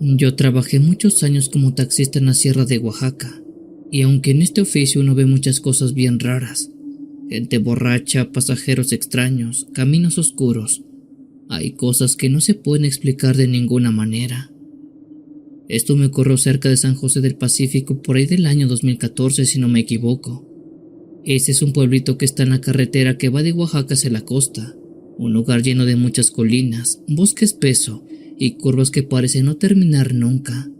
Yo trabajé muchos años como taxista en la Sierra de Oaxaca, y aunque en este oficio uno ve muchas cosas bien raras, gente borracha, pasajeros extraños, caminos oscuros, hay cosas que no se pueden explicar de ninguna manera. Esto me ocurrió cerca de San José del Pacífico por ahí del año 2014, si no me equivoco. Ese es un pueblito que está en la carretera que va de Oaxaca hacia la costa, un lugar lleno de muchas colinas, bosque espeso y curvas que parecen no terminar nunca.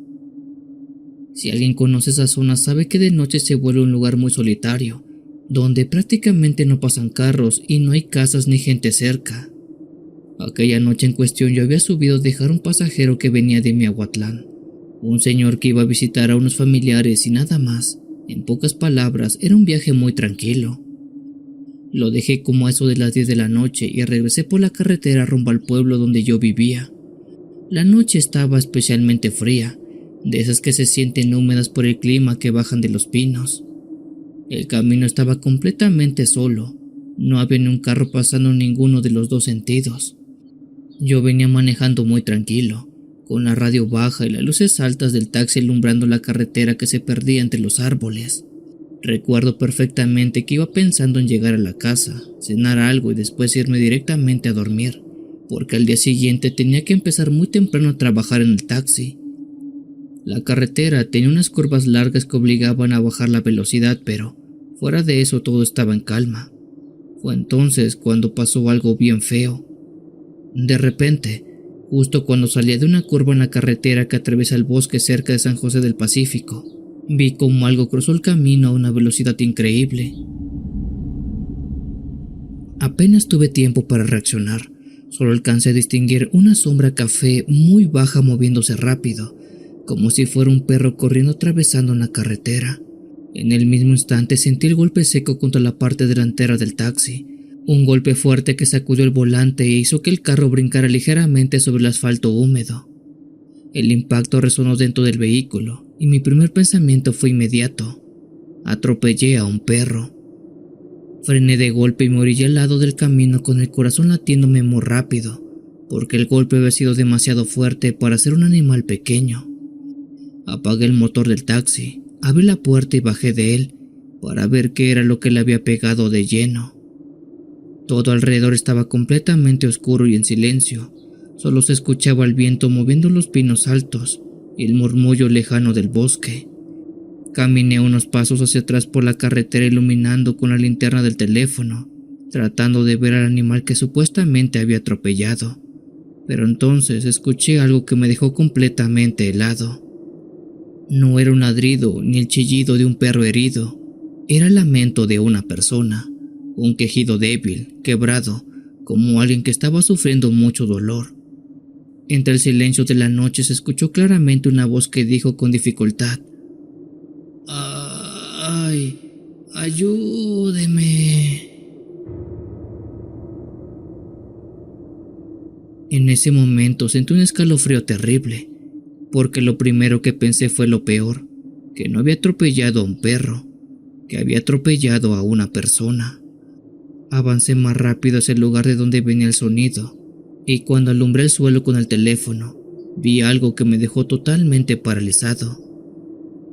Si alguien conoce esa zona sabe que de noche se vuelve un lugar muy solitario, donde prácticamente no pasan carros y no hay casas ni gente cerca. Aquella noche en cuestión yo había subido a dejar un pasajero que venía de Miahuatlán, un señor que iba a visitar a unos familiares y nada más. En pocas palabras, era un viaje muy tranquilo. Lo dejé como a eso de las 10 de la noche y regresé por la carretera rumbo al pueblo donde yo vivía. La noche estaba especialmente fría, de esas que se sienten húmedas por el clima que bajan de los pinos. El camino estaba completamente solo, no había ni un carro pasando en ninguno de los dos sentidos. Yo venía manejando muy tranquilo, con la radio baja y las luces altas del taxi alumbrando la carretera que se perdía entre los árboles. Recuerdo perfectamente que iba pensando en llegar a la casa, cenar algo y después irme directamente a dormir, porque al día siguiente tenía que empezar muy temprano a trabajar en el taxi. La carretera tenía unas curvas largas que obligaban a bajar la velocidad, pero fuera de eso todo estaba en calma. Fue entonces cuando pasó algo bien feo. De repente, justo cuando salía de una curva en la carretera que atraviesa el bosque cerca de San José del Pacífico, vi como algo cruzó el camino a una velocidad increíble. Apenas tuve tiempo para reaccionar, solo alcancé a distinguir una sombra café muy baja moviéndose rápido, como si fuera un perro corriendo atravesando una carretera. En el mismo instante sentí el golpe seco contra la parte delantera del taxi, un golpe fuerte que sacudió el volante e hizo que el carro brincara ligeramente sobre el asfalto húmedo. El impacto resonó dentro del vehículo y mi primer pensamiento fue inmediato. Atropellé a un perro. Frené de golpe y me orillé al lado del camino con el corazón latiéndome muy rápido, porque el golpe había sido demasiado fuerte para ser un animal pequeño. Apagué el motor del taxi, abrí la puerta y bajé de él para ver qué era lo que le había pegado de lleno. Todo alrededor estaba completamente oscuro y en silencio. Solo se escuchaba el viento moviendo los pinos altos y el murmullo lejano del bosque. Caminé unos pasos hacia atrás por la carretera iluminando con la linterna del teléfono, tratando de ver al animal que supuestamente había atropellado. Pero entonces escuché algo que me dejó completamente helado. No era un ladrido ni el chillido de un perro herido, era el lamento de una persona, un quejido débil, quebrado, como alguien que estaba sufriendo mucho dolor. Entre el silencio de la noche se escuchó claramente una voz que dijo con dificultad: ¡Ay! ¡Ayúdeme! En ese momento sentí un escalofrío terrible, porque lo primero que pensé fue lo peor, que no había atropellado a un perro, que había atropellado a una persona. Avancé más rápido hacia el lugar de donde venía el sonido, y cuando alumbré el suelo con el teléfono, vi algo que me dejó totalmente paralizado.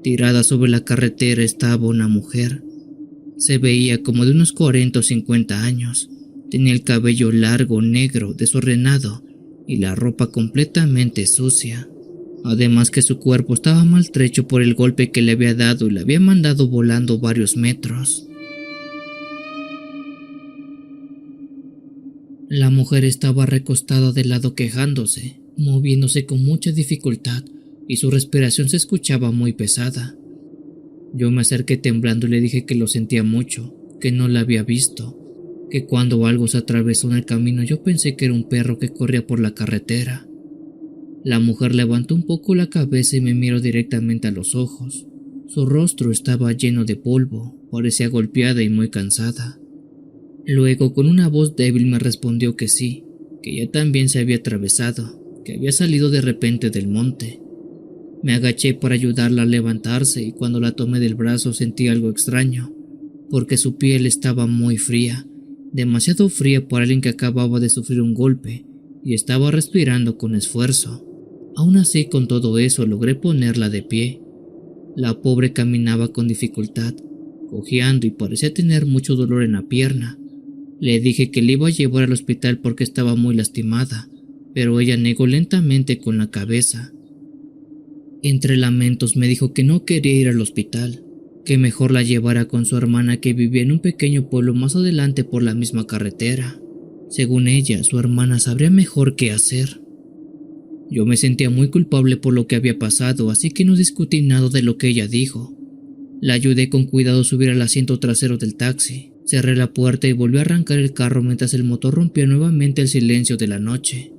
Tirada sobre la carretera estaba una mujer. Se veía como de unos 40 o 50 años. Tenía el cabello largo, negro, desordenado y la ropa completamente sucia. Además que su cuerpo estaba maltrecho por el golpe que le había dado y le había mandado volando varios metros. La mujer estaba recostada de lado quejándose, moviéndose con mucha dificultad y su respiración se escuchaba muy pesada. Yo me acerqué temblando y le dije que lo sentía mucho, que no la había visto, que cuando algo se atravesó en el camino yo pensé que era un perro que corría por la carretera. La mujer levantó un poco la cabeza y me miró directamente a los ojos. Su rostro estaba lleno de polvo, parecía golpeada y muy cansada. Luego, con una voz débil me respondió que sí, que ella también se había atravesado, que había salido de repente del monte. Me agaché para ayudarla a levantarse y cuando la tomé del brazo sentí algo extraño, porque su piel estaba muy fría, demasiado fría para alguien que acababa de sufrir un golpe y estaba respirando con esfuerzo. Aún así, con todo eso, logré ponerla de pie. La pobre caminaba con dificultad, cojeando y parecía tener mucho dolor en la pierna. Le dije que le iba a llevar al hospital porque estaba muy lastimada, pero ella negó lentamente con la cabeza. Entre lamentos me dijo que no quería ir al hospital, que mejor la llevara con su hermana que vivía en un pequeño pueblo más adelante por la misma carretera. Según ella, su hermana sabría mejor qué hacer. Yo me sentía muy culpable por lo que había pasado, así que no discutí nada de lo que ella dijo. La ayudé con cuidado a subir al asiento trasero del taxi, cerré la puerta y volví a arrancar el carro mientras el motor rompía nuevamente el silencio de la noche.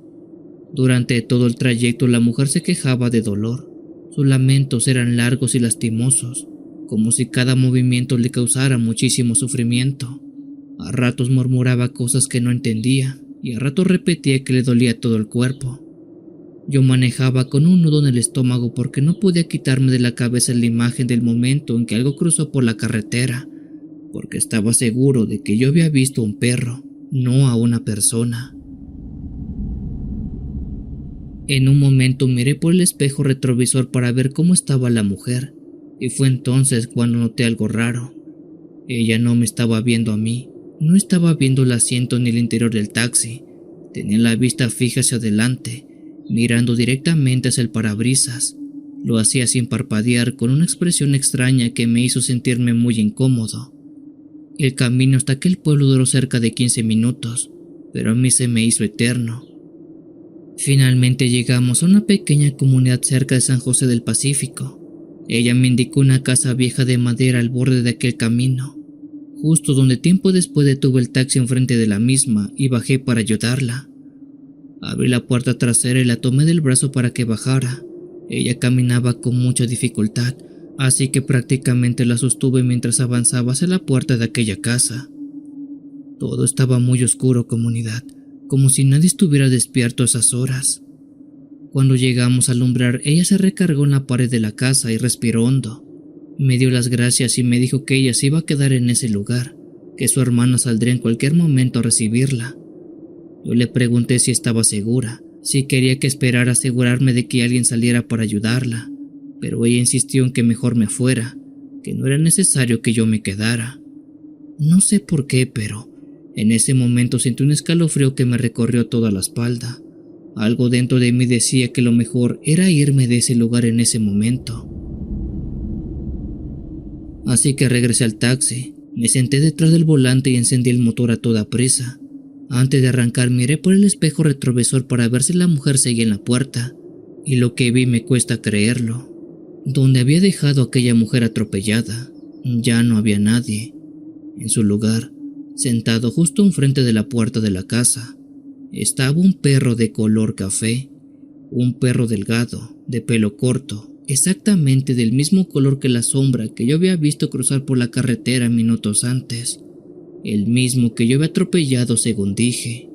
Durante todo el trayecto la mujer se quejaba de dolor. Sus lamentos eran largos y lastimosos, como si cada movimiento le causara muchísimo sufrimiento. A ratos murmuraba cosas que no entendía y a ratos repetía que le dolía todo el cuerpo. Yo manejaba con un nudo en el estómago porque no podía quitarme de la cabeza la imagen del momento en que algo cruzó por la carretera, porque estaba seguro de que yo había visto a un perro, no a una persona. En un momento miré por el espejo retrovisor para ver cómo estaba la mujer, y fue entonces cuando noté algo raro. Ella no me estaba viendo a mí, no estaba viendo el asiento ni el interior del taxi, tenía la vista fija hacia adelante, mirando directamente hacia el parabrisas. Lo hacía sin parpadear, con una expresión extraña que me hizo sentirme muy incómodo. El camino hasta aquel pueblo duró cerca de 15 minutos, pero a mí se me hizo eterno. Finalmente llegamos a una pequeña comunidad cerca de San José del Pacífico. Ella me indicó una casa vieja de madera al borde de aquel camino, justo donde tiempo después detuve el taxi enfrente de la misma y bajé para ayudarla. Abrí la puerta trasera y la tomé del brazo para que bajara. Ella caminaba con mucha dificultad, así que prácticamente la sostuve mientras avanzaba hacia la puerta de aquella casa. Todo estaba muy oscuro, comunidad, como si nadie estuviera despierto a esas horas. Cuando llegamos al umbral, ella se recargó en la pared de la casa y respiró hondo. Me dio las gracias y me dijo que ella se iba a quedar en ese lugar, que su hermana saldría en cualquier momento a recibirla. Yo le pregunté si estaba segura, si quería que esperara a asegurarme de que alguien saliera para ayudarla, pero ella insistió en que mejor me fuera, que no era necesario que yo me quedara. No sé por qué, pero en ese momento sentí un escalofrío que me recorrió toda la espalda. Algo dentro de mí decía que lo mejor era irme de ese lugar en ese momento. Así que regresé al taxi, me senté detrás del volante y encendí el motor a toda prisa. Antes de arrancar miré por el espejo retrovisor para ver si la mujer seguía en la puerta, y lo que vi me cuesta creerlo. Donde había dejado a aquella mujer atropellada, ya no había nadie. En su lugar, sentado justo enfrente de la puerta de la casa, estaba un perro de color café, un perro delgado, de pelo corto, exactamente del mismo color que la sombra que yo había visto cruzar por la carretera minutos antes, el mismo que yo había atropellado según dije.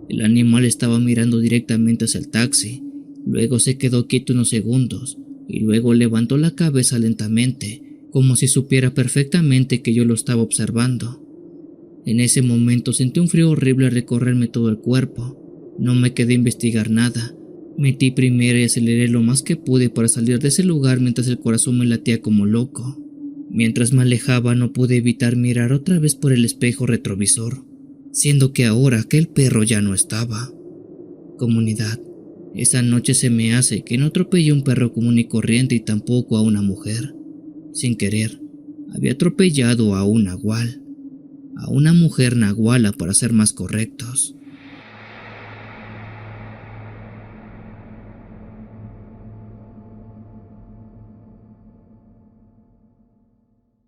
El animal estaba mirando directamente hacia el taxi, luego se quedó quieto unos segundos y luego levantó la cabeza lentamente, como si supiera perfectamente que yo lo estaba observando. En ese momento sentí un frío horrible recorrerme todo el cuerpo. No me quedé a investigar nada. Metí primero y aceleré lo más que pude para salir de ese lugar mientras el corazón me latía como loco. Mientras me alejaba no pude evitar mirar otra vez por el espejo retrovisor, siendo que ahora aquel perro ya no estaba. Comunidad, esa noche se me hace que no atropellé a un perro común y corriente y tampoco a una mujer. Sin querer, había atropellado a un nahual. A una mujer nahuala para ser más correctos.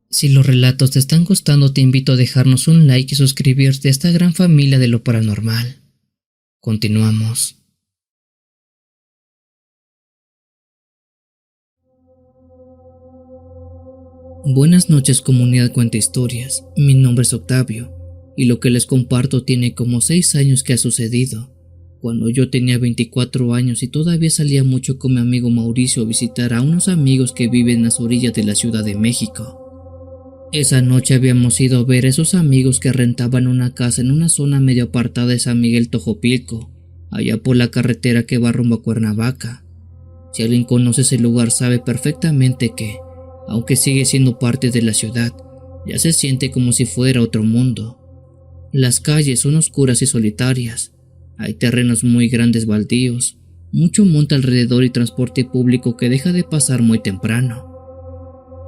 Si los relatos te están gustando, te invito a dejarnos un like y suscribirte a esta gran familia de lo paranormal. Continuamos. Buenas noches, comunidad Cuenta Historias. Mi nombre es Octavio y lo que les comparto tiene como 6 años que ha sucedido, cuando yo tenía 24 años y todavía salía mucho con mi amigo Mauricio a visitar a unos amigos que viven en las orillas de la Ciudad de México. Esa noche habíamos ido a ver a esos amigos que rentaban una casa en una zona medio apartada de San Miguel Tojopilco, allá por la carretera que va rumbo a Cuernavaca. Si alguien conoce ese lugar sabe perfectamente que, aunque sigue siendo parte de la ciudad, ya se siente como si fuera otro mundo. Las calles son oscuras y solitarias. Hay terrenos muy grandes baldíos, mucho monte alrededor y transporte público que deja de pasar muy temprano.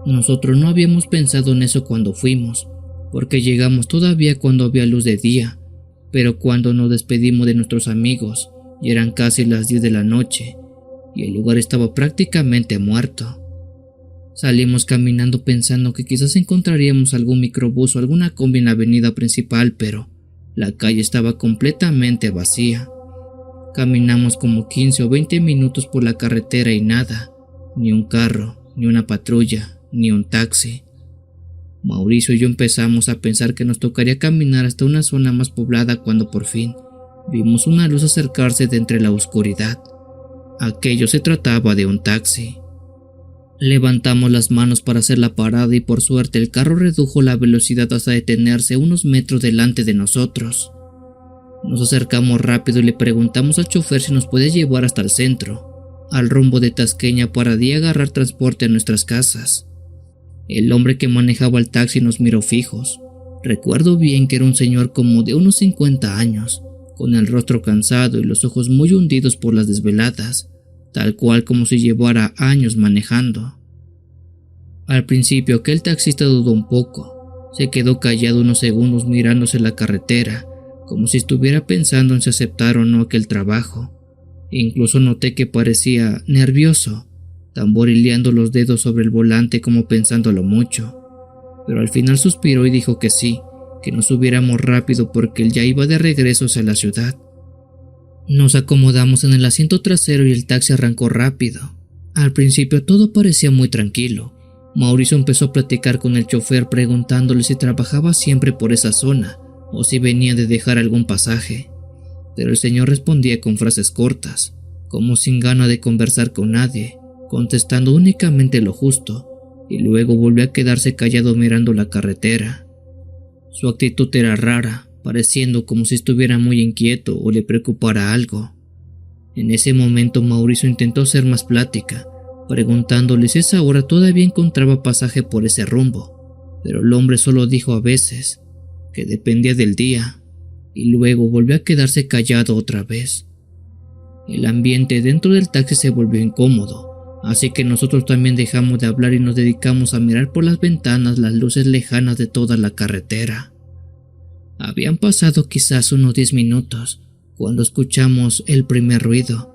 Nosotros no habíamos pensado en eso cuando fuimos, porque llegamos todavía cuando había luz de día, pero cuando nos despedimos de nuestros amigos, ya eran casi las 10 de la noche, y el lugar estaba prácticamente muerto. Salimos caminando pensando que quizás encontraríamos algún microbús o alguna combi en la avenida principal, pero la calle estaba completamente vacía. Caminamos como 15 o 20 minutos por la carretera y nada, ni un carro, ni una patrulla, ni un taxi. Mauricio y yo empezamos a pensar que nos tocaría caminar hasta una zona más poblada cuando por fin vimos una luz acercarse de entre la oscuridad. Aquello se trataba de un taxi. Levantamos las manos para hacer la parada y por suerte el carro redujo la velocidad hasta detenerse unos metros delante de nosotros. Nos acercamos rápido y le preguntamos al chofer si nos puede llevar hasta el centro, al rumbo de Tasqueña para de agarrar transporte a nuestras casas. El hombre que manejaba el taxi nos miró fijos. Recuerdo bien que era un señor como de unos 50 años, con el rostro cansado y los ojos muy hundidos por las desveladas, tal cual como si llevara años manejando. Al principio aquel taxista dudó un poco, se quedó callado unos segundos mirándose la carretera, como si estuviera pensando en si aceptar o no aquel trabajo. Incluso noté que parecía nervioso, tamborileando los dedos sobre el volante como pensándolo mucho, pero al final suspiró y dijo que sí, que nos subiéramos rápido porque él ya iba de regreso hacia la ciudad. Nos acomodamos en el asiento trasero y el taxi arrancó rápido. Al principio todo parecía muy tranquilo. Mauricio empezó a platicar con el chofer preguntándole si trabajaba siempre por esa zona o si venía de dejar algún pasaje, pero el señor respondía con frases cortas, como sin gana de conversar con nadie, contestando únicamente lo justo, y luego volvió a quedarse callado mirando la carretera. Su actitud era rara, pareciendo como si estuviera muy inquieto o le preocupara algo. En ese momento Mauricio intentó hacer más plática, preguntándole si a esa hora todavía encontraba pasaje por ese rumbo, pero el hombre solo dijo a veces, que dependía del día, y luego volvió a quedarse callado otra vez. El ambiente dentro del taxi se volvió incómodo, así que nosotros también dejamos de hablar y nos dedicamos a mirar por las ventanas las luces lejanas de toda la carretera. Habían pasado quizás unos 10 minutos cuando escuchamos el primer ruido.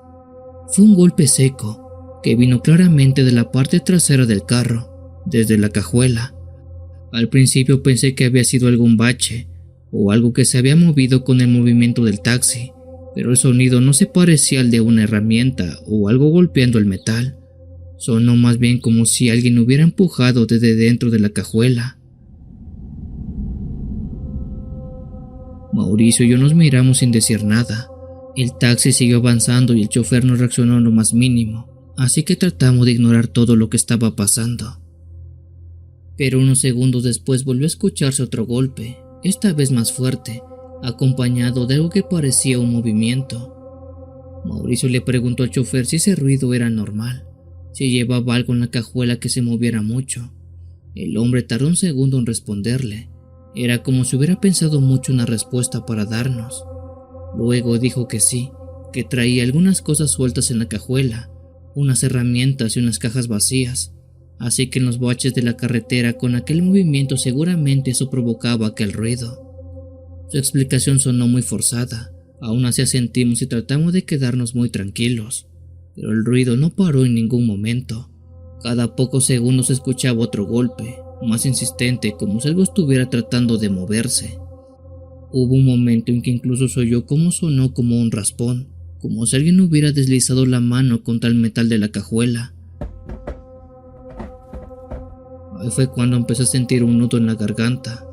Fue un golpe seco que vino claramente de la parte trasera del carro, desde la cajuela. Al principio pensé que había sido algún bache o algo que se había movido con el movimiento del taxi, pero el sonido no se parecía al de una herramienta o algo golpeando el metal. Sonó más bien como si alguien hubiera empujado desde dentro de la cajuela. Mauricio y yo nos miramos sin decir nada. El taxi siguió avanzando y el chofer no reaccionó en lo más mínimo, así que tratamos de ignorar todo lo que estaba pasando. Pero unos segundos después volvió a escucharse otro golpe, esta vez más fuerte, acompañado de algo que parecía un movimiento. Mauricio le preguntó al chofer si ese ruido era normal, si llevaba algo en la cajuela que se moviera mucho. El hombre tardó un segundo en responderle. Era como si hubiera pensado mucho una respuesta para darnos. Luego dijo que sí, que traía algunas cosas sueltas en la cajuela, unas herramientas y unas cajas vacías. Así que en los baches de la carretera con aquel movimiento seguramente eso provocaba aquel ruido. Su explicación sonó muy forzada, aún así asentimos y tratamos de quedarnos muy tranquilos, pero el ruido no paró en ningún momento. Cada pocos segundos se escuchaba otro golpe, más insistente, como si algo estuviera tratando de moverse. Hubo un momento en que incluso se oyó cómo sonó como un raspón, como si alguien hubiera deslizado la mano contra el metal de la cajuela. Ahí fue cuando empecé a sentir un nudo en la garganta.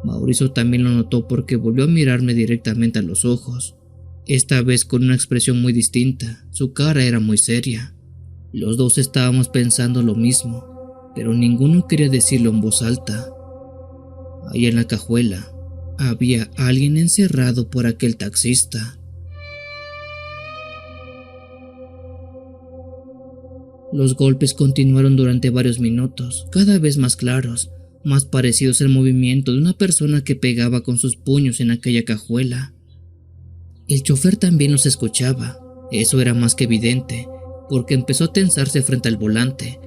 Mauricio también lo notó porque volvió a mirarme directamente a los ojos, esta vez con una expresión muy distinta. Su cara era muy seria. Los dos estábamos pensando lo mismo, pero ninguno quería decirlo en voz alta. Ahí en la cajuela había alguien encerrado por aquel taxista. Los golpes continuaron durante varios minutos, cada vez más claros, más parecidos al movimiento de una persona que pegaba con sus puños en aquella cajuela. El chofer también los escuchaba. Eso era más que evidente, porque empezó a tensarse frente al volante.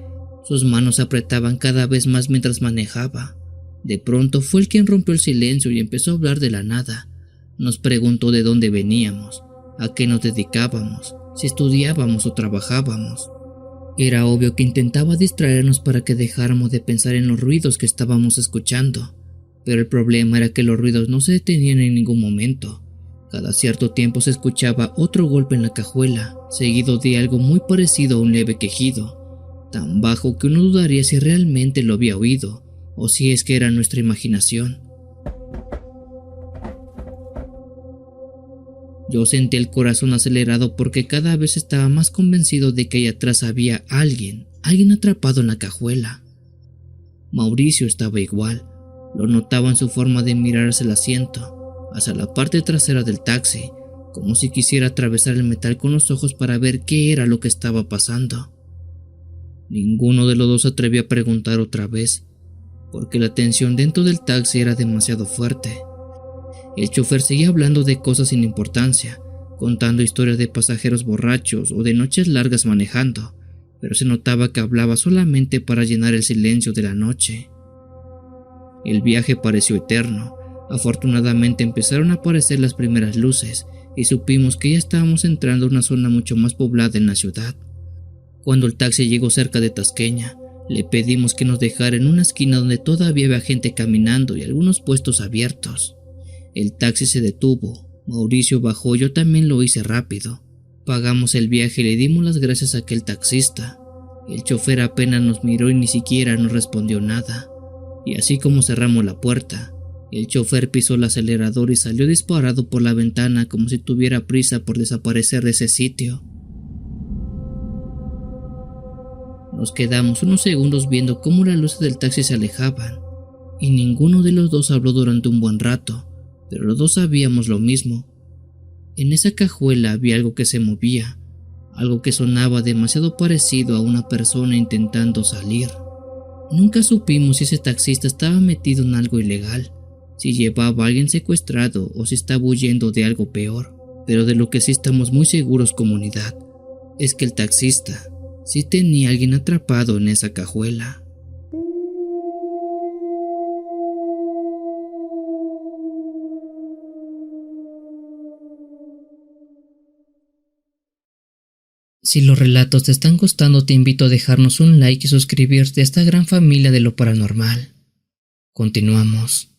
Sus manos se apretaban cada vez más mientras manejaba. De pronto fue él quien rompió el silencio y empezó a hablar de la nada. Nos preguntó de dónde veníamos, a qué nos dedicábamos, si estudiábamos o trabajábamos. Era obvio que intentaba distraernos para que dejáramos de pensar en los ruidos que estábamos escuchando, pero el problema era que los ruidos no se detenían en ningún momento. Cada cierto tiempo se escuchaba otro golpe en la cajuela, seguido de algo muy parecido a un leve quejido, tan bajo que uno dudaría si realmente lo había oído, o si es que era nuestra imaginación. Yo sentí el corazón acelerado porque cada vez estaba más convencido de que allá atrás había alguien atrapado en la cajuela. Mauricio estaba igual, lo notaba en su forma de mirar hacia el asiento, hacia la parte trasera del taxi, como si quisiera atravesar el metal con los ojos para ver qué era lo que estaba pasando. Ninguno de los dos se atrevió a preguntar otra vez, porque la tensión dentro del taxi era demasiado fuerte. El chofer seguía hablando de cosas sin importancia, contando historias de pasajeros borrachos o de noches largas manejando, pero se notaba que hablaba solamente para llenar el silencio de la noche. El viaje pareció eterno. Afortunadamente empezaron a aparecer las primeras luces y supimos que ya estábamos entrando a una zona mucho más poblada en la ciudad. Cuando el taxi llegó cerca de Tasqueña, le pedimos que nos dejara en una esquina donde todavía había gente caminando y algunos puestos abiertos. El taxi se detuvo, Mauricio bajó, yo también lo hice rápido. Pagamos el viaje y le dimos las gracias a aquel taxista. El chofer apenas nos miró y ni siquiera nos respondió nada. Y así como cerramos la puerta, el chofer pisó el acelerador y salió disparado por la ventana como si tuviera prisa por desaparecer de ese sitio. Nos quedamos unos segundos viendo cómo las luces del taxi se alejaban, y ninguno de los dos habló durante un buen rato, pero los dos sabíamos lo mismo. En esa cajuela había algo que se movía, algo que sonaba demasiado parecido a una persona intentando salir. Nunca supimos si ese taxista estaba metido en algo ilegal, si llevaba a alguien secuestrado o si estaba huyendo de algo peor, pero de lo que sí estamos muy seguros, comunidad, es que el taxista sí tenía a alguien atrapado en esa cajuela. Si los relatos te están gustando, te invito a dejarnos un like y suscribirte a esta gran familia de lo paranormal. Continuamos.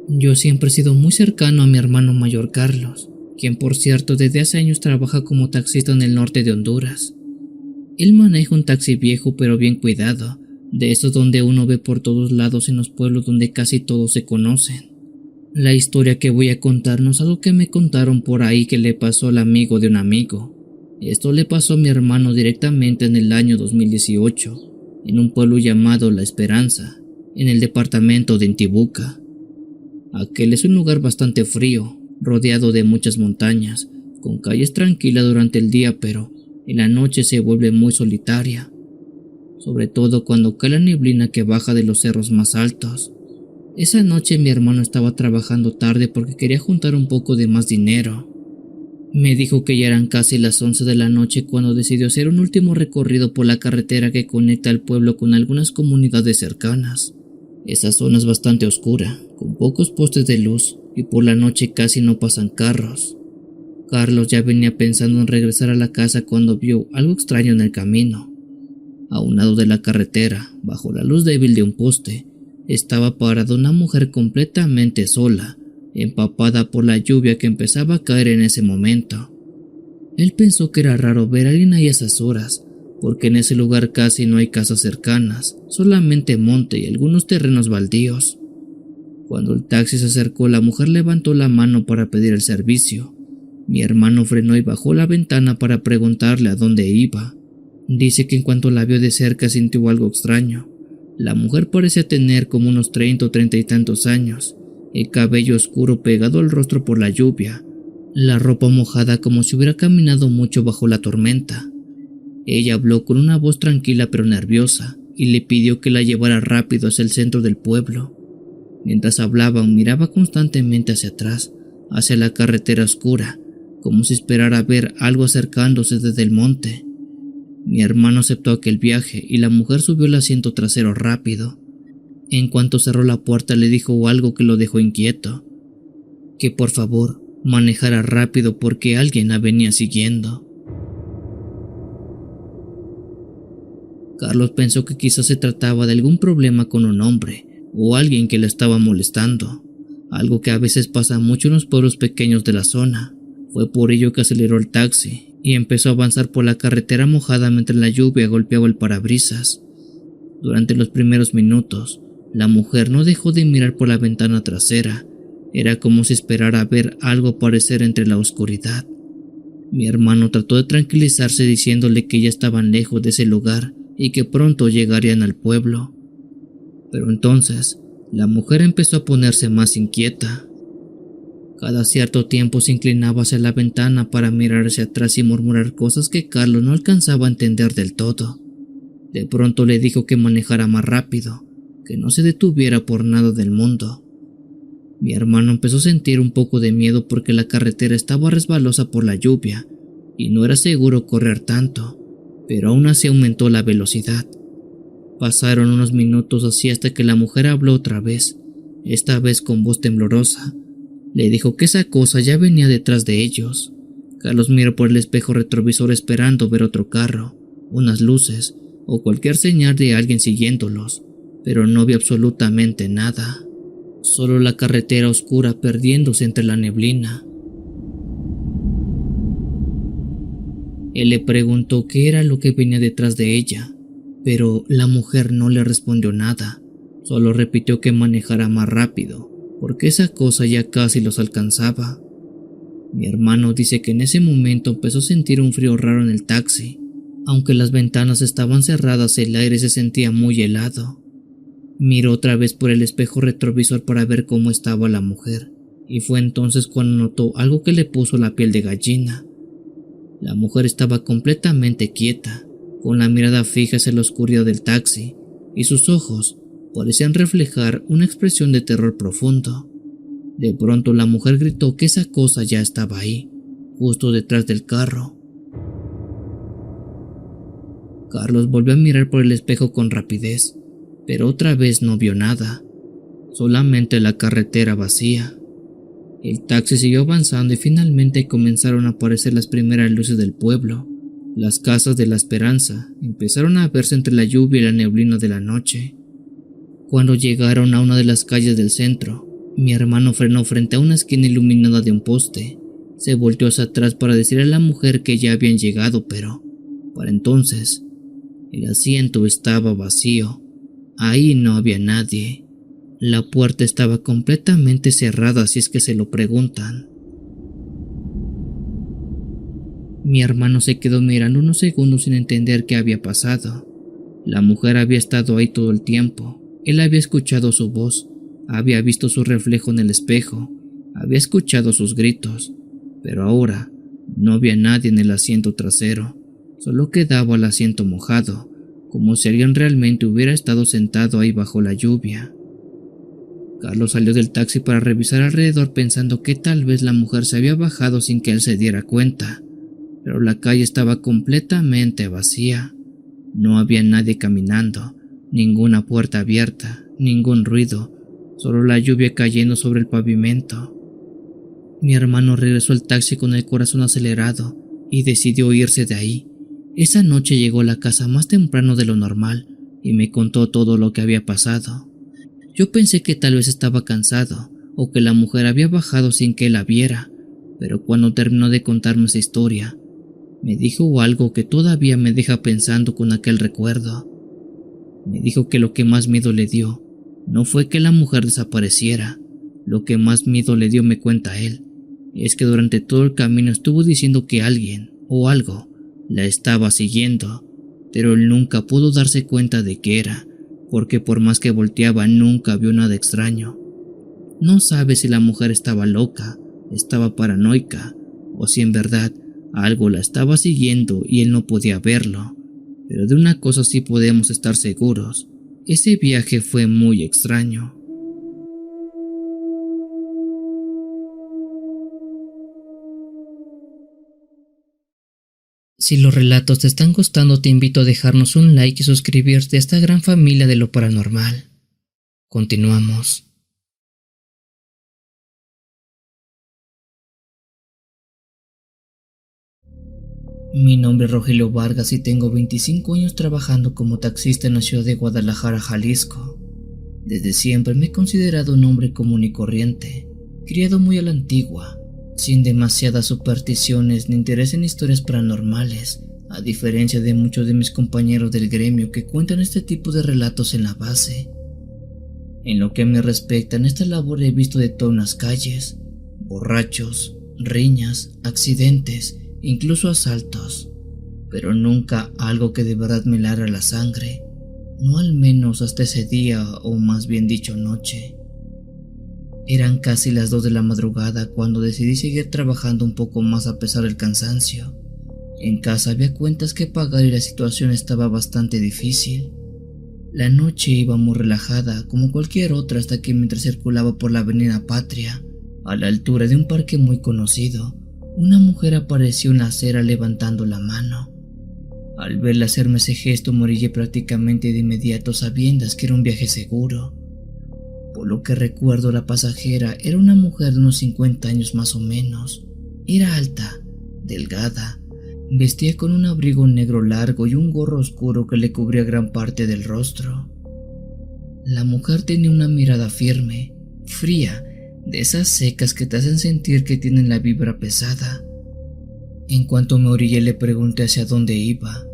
Yo siempre he sido muy cercano a mi hermano mayor Carlos, quien por cierto desde hace años trabaja como taxista en el norte de Honduras. Él maneja un taxi viejo pero bien cuidado, de esos donde uno ve por todos lados en los pueblos donde casi todos se conocen. La historia que voy a contar no es algo que me contaron por ahí que le pasó al amigo de un amigo. Esto le pasó a mi hermano directamente en el año 2018, en un pueblo llamado La Esperanza, en el departamento de Intibucá. Aquel es un lugar bastante frío, rodeado de muchas montañas, con calles tranquilas durante el día, pero en la noche se vuelve muy solitaria, sobre todo cuando cae la neblina que baja de los cerros más altos. Esa noche mi hermano estaba trabajando tarde porque quería juntar un poco de más dinero. Me dijo que ya eran casi las 11 de la noche cuando decidió hacer un último recorrido por la carretera que conecta al pueblo con algunas comunidades cercanas. Esa zona es bastante oscura, con pocos postes de luz, y por la noche casi no pasan carros. Carlos ya venía pensando en regresar a la casa cuando vio algo extraño en el camino. A un lado de la carretera, bajo la luz débil de un poste, estaba parada una mujer completamente sola, empapada por la lluvia que empezaba a caer en ese momento. Él pensó que era raro ver a alguien ahí a esas horas, porque en ese lugar casi no hay casas cercanas, solamente monte y algunos terrenos baldíos. Cuando el taxi se acercó, la mujer levantó la mano para pedir el servicio. Mi hermano frenó y bajó la ventana para preguntarle a dónde iba. Dice que en cuanto la vio de cerca sintió algo extraño. La mujer parecía tener como unos 30 o 30 y tantos años, el cabello oscuro pegado al rostro por la lluvia, la ropa mojada como si hubiera caminado mucho bajo la tormenta. Ella habló con una voz tranquila pero nerviosa y le pidió que la llevara rápido hacia el centro del pueblo. Mientras hablaba, miraba constantemente hacia atrás, hacia la carretera oscura, como si esperara ver algo acercándose desde el monte. Mi hermano aceptó aquel viaje y la mujer subió al asiento trasero rápido. En cuanto cerró la puerta le dijo algo que lo dejó inquieto, que por favor manejara rápido porque alguien la venía siguiendo. Carlos pensó que quizás se trataba de algún problema con un hombre o alguien que la estaba molestando, algo que a veces pasa mucho en los pueblos pequeños de la zona. Fue por ello que aceleró el taxi y empezó a avanzar por la carretera mojada mientras la lluvia golpeaba el parabrisas. Durante los primeros minutos, la mujer no dejó de mirar por la ventana trasera. Era como si esperara ver algo aparecer entre la oscuridad. Mi hermano trató de tranquilizarse diciéndole que ya estaban lejos de ese lugar y que pronto llegarían al pueblo. Pero entonces, la mujer empezó a ponerse más inquieta. Cada cierto tiempo se inclinaba hacia la ventana para mirar hacia atrás y murmurar cosas que Carlos no alcanzaba a entender del todo. De pronto le dijo que manejara más rápido, que no se detuviera por nada del mundo. Mi hermano empezó a sentir un poco de miedo porque la carretera estaba resbalosa por la lluvia y no era seguro correr tanto, pero aún así aumentó la velocidad. Pasaron unos minutos así hasta que la mujer habló otra vez, esta vez con voz temblorosa. Le dijo que esa cosa ya venía detrás de ellos. Carlos miró por el espejo retrovisor esperando ver otro carro, unas luces o cualquier señal de alguien siguiéndolos, pero no vio absolutamente nada. Solo la carretera oscura perdiéndose entre la neblina. Él le preguntó qué era lo que venía detrás de ella, pero la mujer no le respondió nada, solo repitió que manejara más rápido, porque esa cosa ya casi los alcanzaba. Mi hermano dice que en ese momento empezó a sentir un frío raro en el taxi. Aunque las ventanas estaban cerradas, el aire se sentía muy helado. Miró otra vez por el espejo retrovisor para ver cómo estaba la mujer, y fue entonces cuando notó algo que le puso la piel de gallina. La mujer estaba completamente quieta, con la mirada fija hacia la oscuridad del taxi, y sus ojos parecían reflejar una expresión de terror profundo. De pronto la mujer gritó que esa cosa ya estaba ahí, justo detrás del carro. Carlos volvió a mirar por el espejo con rapidez, pero otra vez no vio nada, solamente la carretera vacía. El taxi siguió avanzando y finalmente comenzaron a aparecer las primeras luces del pueblo. Las casas de la esperanza empezaron a verse entre la lluvia y la neblina de la noche. Cuando llegaron a una de las calles del centro, mi hermano frenó frente a una esquina iluminada de un poste. Se volteó hacia atrás para decirle a la mujer que ya habían llegado, pero para entonces el asiento estaba vacío. Ahí no había nadie. La puerta estaba completamente cerrada, si es que se lo preguntan. Mi hermano se quedó mirando unos segundos sin entender qué había pasado. La mujer había estado ahí todo el tiempo. Él había escuchado su voz, había visto su reflejo en el espejo, había escuchado sus gritos, pero ahora no había nadie en el asiento trasero. Solo quedaba el asiento mojado, como si alguien realmente hubiera estado sentado ahí bajo la lluvia. Carlos salió del taxi para revisar alrededor pensando que tal vez la mujer se había bajado sin que él se diera cuenta, pero la calle estaba completamente vacía. No había nadie caminando, ninguna puerta abierta, ningún ruido, solo la lluvia cayendo sobre el pavimento. Mi hermano regresó al taxi con el corazón acelerado y decidió irse de ahí. Esa noche llegó a la casa más temprano de lo normal y me contó todo lo que había pasado. Yo pensé que tal vez estaba cansado o que la mujer había bajado sin que él la viera, pero cuando terminó de contarme esa historia, me dijo algo que todavía me deja pensando con aquel recuerdo. Me dijo que lo que más miedo le dio no fue que la mujer desapareciera. Lo que más miedo le dio, me cuenta él, es que durante todo el camino estuvo diciendo que alguien o algo la estaba siguiendo, pero él nunca pudo darse cuenta de qué era, porque por más que volteaba nunca vio nada extraño. No sabe si la mujer estaba loca, estaba paranoica, o si en verdad algo la estaba siguiendo y él no podía verlo. Pero de una cosa sí podemos estar seguros: ese viaje fue muy extraño. Si los relatos te están gustando, te invito a dejarnos un like y suscribirte a esta gran familia de lo paranormal. Continuamos. Mi nombre es Rogelio Vargas y tengo 25 años trabajando como taxista en la ciudad de Guadalajara, Jalisco. Desde siempre me he considerado un hombre común y corriente, criado muy a la antigua, sin demasiadas supersticiones ni interés en historias paranormales, a diferencia de muchos de mis compañeros del gremio que cuentan este tipo de relatos en la base. En lo que me respecta, en esta labor he visto de todo en las calles: borrachos, riñas, accidentes, incluso asaltos, pero nunca algo que de verdad me helara la sangre, no al menos hasta ese día, o más bien dicho noche. Eran casi las 2 de la madrugada cuando decidí seguir trabajando un poco más a pesar del cansancio. En casa había cuentas que pagar y la situación estaba bastante difícil. La noche iba muy relajada, como cualquier otra, hasta que mientras circulaba por la avenida Patria, a la altura de un parque muy conocido, una mujer apareció en la acera levantando la mano. Al verla hacerme ese gesto, me orillé prácticamente de inmediato, sabiendas que era un viaje seguro. Por lo que recuerdo, la pasajera era una mujer de unos 50 años más o menos. Era alta, delgada, vestía con un abrigo negro largo y un gorro oscuro que le cubría gran parte del rostro. La mujer tenía una mirada firme, fría, de esas secas que te hacen sentir que tienen la vibra pesada. En cuanto me orillé, le pregunté hacia dónde iba.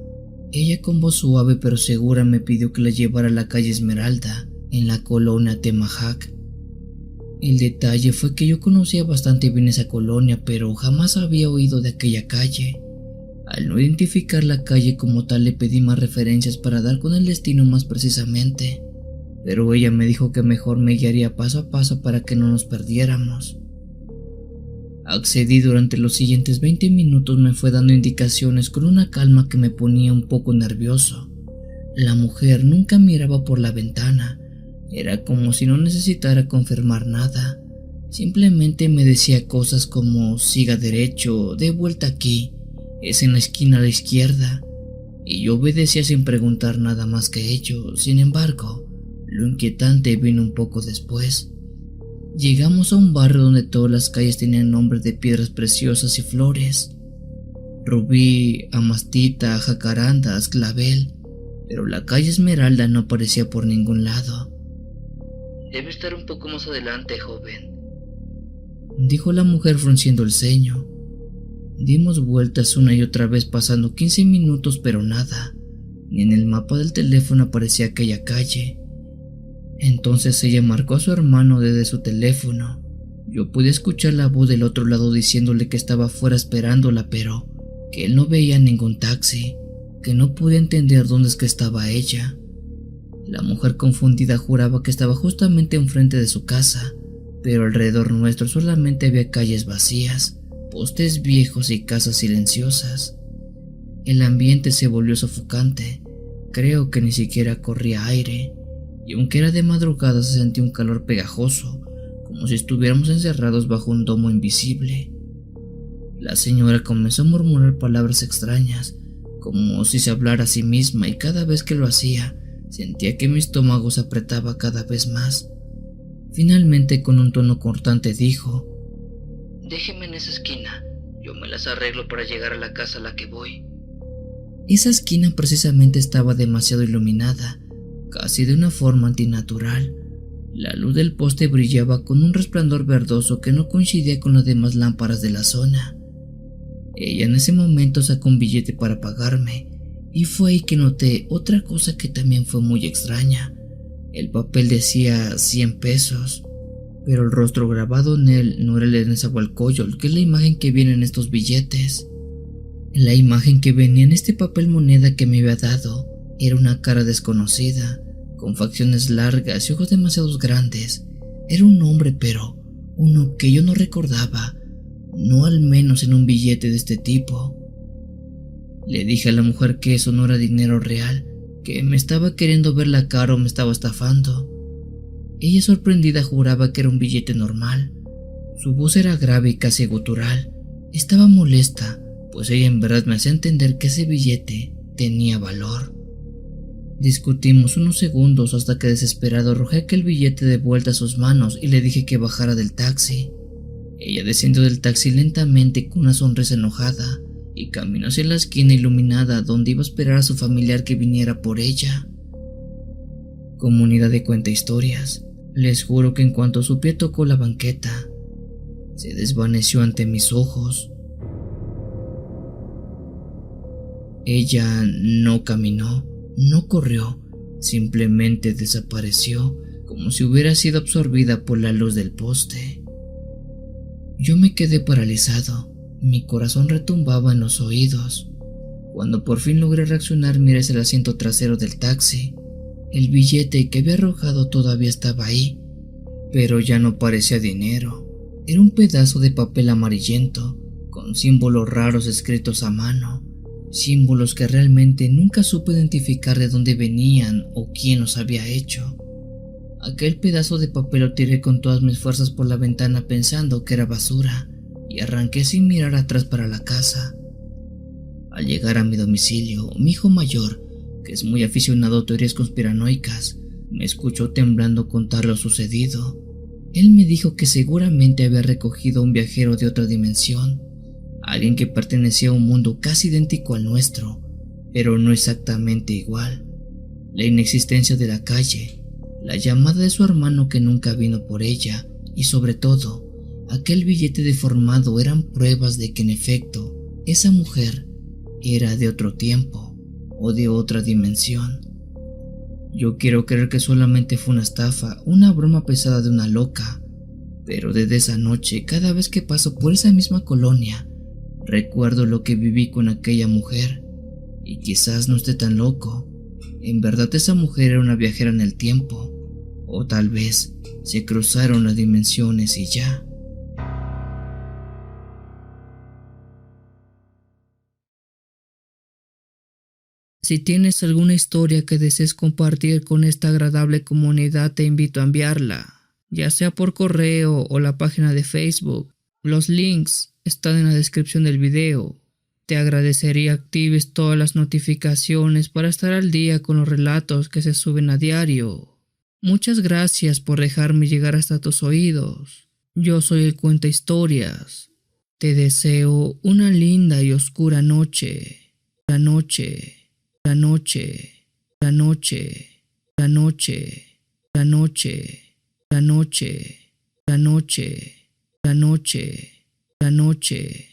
Ella, con voz suave pero segura, me pidió que la llevara a la calle Esmeralda, en la colonia Temajac. El detalle fue que yo conocía bastante bien esa colonia, pero jamás había oído de aquella calle. Al no identificar la calle como tal, le pedí más referencias para dar con el destino más precisamente, pero ella me dijo que mejor me guiaría paso a paso para que no nos perdiéramos. Accedí. Durante los siguientes 20 minutos me fue dando indicaciones con una calma que me ponía un poco nervioso. La mujer nunca miraba por la ventana, era como si no necesitara confirmar nada. Simplemente me decía cosas como: siga derecho, dé vuelta aquí, es en la esquina a la izquierda, y yo obedecía sin preguntar nada más que ello. Sin embargo, lo inquietante vino un poco después. Llegamos a un barrio donde todas las calles tenían nombres de piedras preciosas y flores: rubí, amastita, jacarandas, clavel, pero la calle Esmeralda no aparecía por ningún lado. Debe estar un poco más adelante, joven, dijo la mujer frunciendo el ceño. Dimos vueltas una y otra vez, pasando 15 minutos, pero nada, ni en el mapa del teléfono aparecía aquella calle. Entonces ella marcó a su hermano desde su teléfono. Yo pude escuchar la voz del otro lado diciéndole que estaba afuera esperándola, pero que él no veía ningún taxi, que no podía entender dónde es que estaba ella. La mujer, confundida, juraba que estaba justamente enfrente de su casa, pero alrededor nuestro solamente había calles vacías, postes viejos y casas silenciosas. El ambiente se volvió sofocante. Creo que ni siquiera corría aire, y aunque era de madrugada se sentía un calor pegajoso, como si estuviéramos encerrados bajo un domo invisible. La señora comenzó a murmurar palabras extrañas, como si se hablara a sí misma, y cada vez que lo hacía, sentía que mi estómago se apretaba cada vez más. Finalmente, con un tono cortante, dijo: déjeme en esa esquina, yo me las arreglo para llegar a la casa a la que voy. Esa esquina precisamente estaba demasiado iluminada, casi de una forma antinatural. La luz del poste brillaba con un resplandor verdoso que no coincidía con las demás lámparas de la zona. Ella en ese momento sacó un billete para pagarme, y fue ahí que noté otra cosa que también fue muy extraña. El papel decía 100 pesos, pero el rostro grabado en él no era el de Nezahualcóyotl, que es la imagen que viene en estos billetes. La imagen que venía en este papel moneda que me había dado era una cara desconocida, con facciones largas y ojos demasiado grandes, Era un hombre, pero uno que yo no recordaba, no al menos en un billete de este tipo. Le dije a la mujer que eso no era dinero real, que me estaba queriendo ver la cara o me estaba estafando. Ella, sorprendida, juraba que era un billete normal. Su voz era grave y casi gutural. Estaba molesta, pues ella en verdad me hacía entender que ese billete tenía valor. Discutimos unos segundos hasta que, desesperado, arrojé aquel billete de vuelta a sus manos y le dije que bajara del taxi. Ella descendió del taxi lentamente con una sonrisa enojada y caminó hacia la esquina iluminada donde iba a esperar a su familiar que viniera por ella. Comunidad de cuenta historias, les juro que en cuanto su pie tocó la banqueta, se desvaneció ante mis ojos. Ella no caminó, no corrió, simplemente desapareció, como si hubiera sido absorbida por la luz del poste. Yo me quedé paralizado, mi corazón retumbaba en los oídos. Cuando por fin logré reaccionar, miré hacia el asiento trasero del taxi. El billete que había arrojado todavía estaba ahí, pero ya no parecía dinero. Era un pedazo de papel amarillento, con símbolos raros escritos a mano, símbolos que realmente nunca supe identificar de dónde venían o quién los había hecho. Aquel pedazo de papel lo tiré con todas mis fuerzas por la ventana pensando que era basura, y arranqué sin mirar atrás para la casa. Al llegar a mi domicilio, mi hijo mayor, que es muy aficionado a teorías conspiranoicas, me escuchó temblando contar lo sucedido. Él me dijo que seguramente había recogido a un viajero de otra dimensión, alguien que pertenecía a un mundo casi idéntico al nuestro, pero no exactamente igual. La inexistencia de la calle, la llamada de su hermano que nunca vino por ella, y sobre todo, aquel billete deformado eran pruebas de que en efecto, esa mujer era de otro tiempo o de otra dimensión. Yo quiero creer que solamente fue una estafa, una broma pesada de una loca, pero desde esa noche, cada vez que paso por esa misma colonia, recuerdo lo que viví con aquella mujer. Y quizás no esté tan loco. En verdad esa mujer era una viajera en el tiempo, o tal vez se cruzaron las dimensiones y ya. Si tienes alguna historia que desees compartir con esta agradable comunidad, te invito a enviarla, ya sea por correo o la página de Facebook. Los links están en la descripción del video. Te agradecería actives todas las notificaciones para estar al día con los relatos que se suben a diario. Muchas gracias por dejarme llegar hasta tus oídos. Yo soy el Cuenta Historias. Te deseo una linda y oscura noche. La noche. La noche, la noche, la noche, la noche, la noche, la noche, la noche, la noche,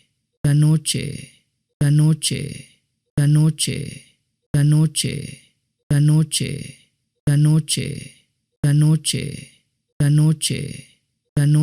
la noche, la noche, la noche, la noche, la noche, la noche, la noche, la noche, la noche.